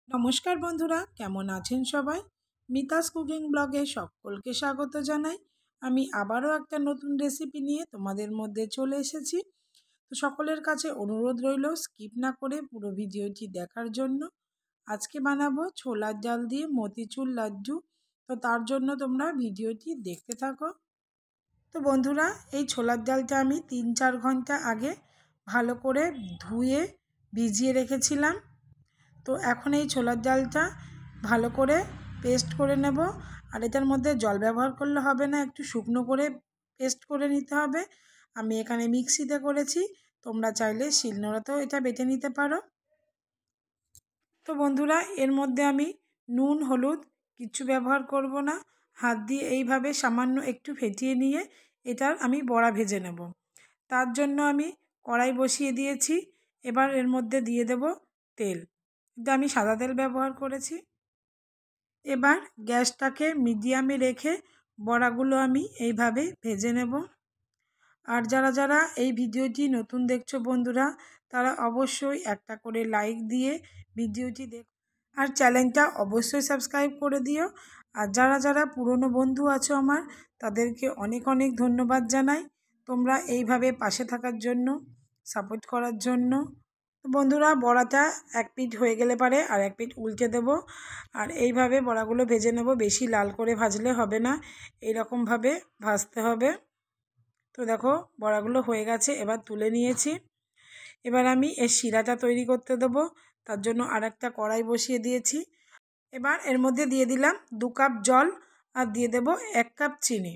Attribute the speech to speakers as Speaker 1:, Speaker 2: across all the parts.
Speaker 1: নমস্কার বন্ধুরা, কেমন আছেন সবাই? মিতাস কুকিং ব্লগে সকলকে স্বাগত জানাই। আমি আবারও একটা নতুন রেসিপি নিয়ে তোমাদের মধ্যে চলে এসেছি। তো সকলের কাছে অনুরোধ রইল স্কিপ না করে পুরো ভিডিওটি দেখার জন্য। আজকে বানাবো ছোলার ডাল দিয়ে মতিচুর লাড্ডু। তো তার জন্য তোমরা ভিডিওটি দেখতে থাকো। তো বন্ধুরা, এই ছোলার ডালটা আমি 3-4 ঘন্টা আগে ভালো করে ধুয়ে ভিজিয়ে রেখেছিলাম। তো এখন এই ছোলার ডালটা ভালো করে পেস্ট করে নেব। আর এটার মধ্যে জল ব্যবহার করলে হবে না, একটু শুকনো করে পেস্ট করে নিতে হবে। আমি এখানে মিক্সিতে করেছি, তোমরা চাইলে শিলনোড়াতেও এটা বেটে নিতে পারো। তো বন্ধুরা, এর মধ্যে আমি নুন হলুদ কিছু ব্যবহার করব না। হাত দিয়ে এইভাবে সামান্য একটু ফেটিয়ে নিয়ে এটার আমি বড়া ভেজে নেব। তার জন্য আমি কড়াই বসিয়ে দিয়েছি। এবার এর মধ্যে দিয়ে দেব তেল। এটা আমি সাদা তেল ব্যবহার করেছি। এবার গ্যাসটাকে মিডিয়ামে রেখে বড়াগুলো আমি এইভাবে ভেজে নেব। আর যারা যারা এই ভিডিওটি নতুন দেখছো বন্ধুরা, তারা অবশ্যই একটা করে লাইক দিয়ে ভিডিওটি আর চ্যানেলটা অবশ্যই সাবস্ক্রাইব করে দিও। আর যারা যারা পুরনো বন্ধু আছো আমার, তাদেরকে অনেক অনেক ধন্যবাদ জানাই তোমরা এইভাবে পাশে থাকার জন্য, সাপোর্ট করার জন্য। বন্ধুরা, বড়াটা এক পিঠ হয়ে গেলে পারে আর এক পিঠ উল্টে দেব। আর এইভাবে বড়াগুলো ভেজে নেব, বেশি লাল করে ভাজলে হবে না, এইরকমভাবে ভাজতে হবে। তো দেখো বড়াগুলো হয়ে গেছে, এবার তুলে নিয়েছি। এবার আমি এর শিরাটা তৈরি করতে দেবো। তার জন্য আর একটা কড়াই বসিয়ে দিয়েছি। এবার এর মধ্যে দিয়ে দিলাম 2 কাপ জল আর দিয়ে দেব 1 কাপ চিনি।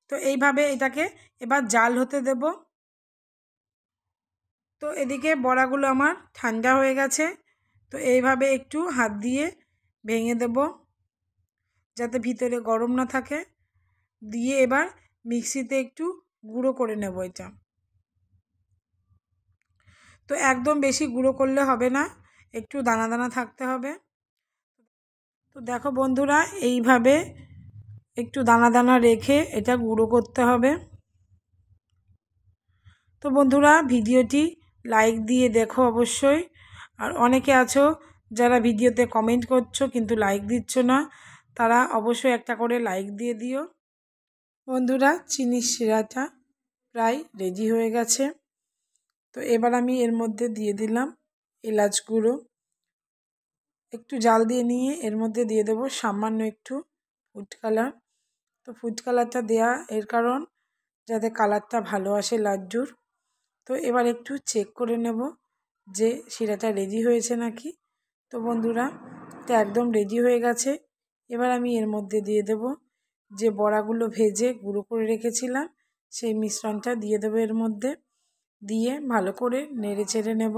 Speaker 1: তো এইভাবে এটাকে এবার জাল হতে দেব। তো এদিকে বড়াগুলো আমার ঠান্ডা হয়ে গেছে। তো এইভাবে একটু হাত দিয়ে ভেঙে দেব, যাতে ভিতরে গরম না থাকে। দিয়ে এবার মিক্সিতে একটু গুঁড়ো করে নেব এটা। তো একদম বেশি গুঁড়ো করলে হবে না, একটু দানা দানা থাকতে হবে। তো দেখো বন্ধুরা, এইভাবে একটু দানা দানা রেখে এটা গুঁড়ো করতে হবে। তো বন্ধুরা, ভিডিওটি লাইক দিয়ে দেখো অবশ্যই। আর অনেকে আছো যারা ভিডিওতে কমেন্ট করছো কিন্তু লাইক দিচ্ছ না, তারা অবশ্যই একটা করে লাইক দিয়ে দিও। বন্ধুরা, চিনির শিরাটা প্রায় রেডি হয়ে গেছে। তো এবার আমি এর মধ্যে দিয়ে দিলাম এলাচ গুঁড়ো। একটু জাল দিয়ে নিয়ে এর মধ্যে দিয়ে দেবো সামান্য একটু ফুড কালার। তো ফুড কালারটা দেয়া এর কারণ যাতে কালারটা ভালো আসে লাড্ডুর। তো এবার একটু চেক করে নেব যে শিরাটা রেডি হয়েছে নাকি। তো বন্ধুরা, এটা একদম রেডি হয়ে গেছে। এবার আমি এর মধ্যে দিয়ে দেব যে বড়াগুলো ভেজে গুঁড়ো করে রেখেছিলাম, সেই মিশ্রণটা দিয়ে দেবো এর মধ্যে। দিয়ে ভালো করে নেড়ে চেড়ে নেব।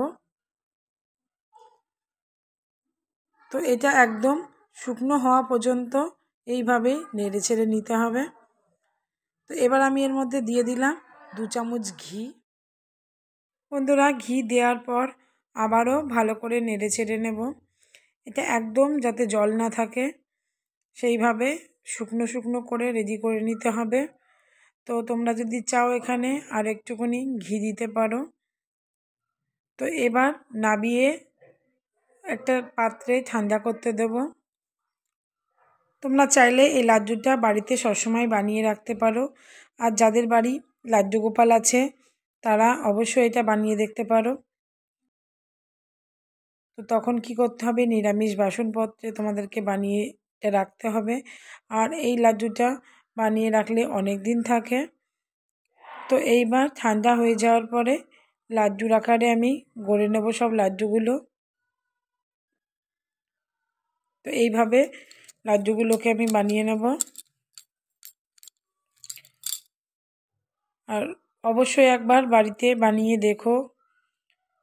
Speaker 1: তো এটা একদম শুকনো হওয়া পর্যন্ত এইভাবেই নেড়ে চেড়ে নিতে হবে। তো এবার আমি এর মধ্যে দিয়ে দিলাম 2 চামচ ঘি। বন্ধুরা, ঘি দেওয়ার পর আবারও ভালো করে নেড়ে চেড়ে নেব। এটা একদম যাতে জল না থাকে সেইভাবে শুকনো শুকনো করে রেডি করে নিতে হবে। তো তোমরা যদি চাও এখানে আর একটুখানি ঘি দিতে পারো। তো এবার নামিয়ে একটা পাত্রে ঠান্ডা করতে দেব। তোমরা চাইলে এই লাড্ডুটা বাড়িতে সবসময় বানিয়ে রাখতে পারো। আর যাদের বাড়ি লাড্ডু গোপাল আছে, তারা অবশ্যই এটা বানিয়ে দেখতে পারো। তো তখন কি করতে হবে, নিরামিষ বাসনপত্রে তোমাদেরকে বানিয়ে রাখতে হবে। আর এই লাড্ডুটা বানিয়ে রাখলে অনেক দিন থাকে। তো এইবার ঠান্ডা হয়ে যাওয়ার পরে লাড্ডুর আকারে আমি গড়ে নেব সব লাড্ডুগুলো। তো এইভাবে লাড্ডুগুলোকে আমি বানিয়ে নেব। আর অবশ্যই একবার বাড়িতে বানিয়ে দেখো,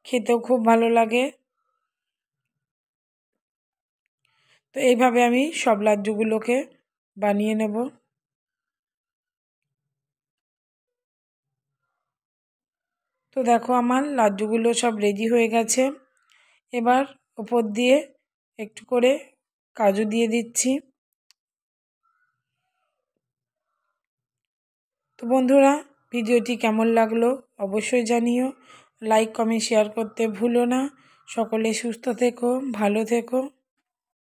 Speaker 1: খেতেও খুব ভালো লাগে। তো এইভাবে আমি সব লাড্ডুগুলোকে বানিয়ে নেব। তো দেখো আমার লাড্ডুগুলো সব রেডি হয়ে গেছে। এবার উপর দিয়ে একটু করে কাজু দিয়ে দিচ্ছি। তো বন্ধুরা, ভিডিওটি কেমন লাগলো অবশ্যই জানিও। লাইক কমেন্ট শেয়ার করতে ভুলো না। সকলে সুস্থ থেকো, ভালো থেকো।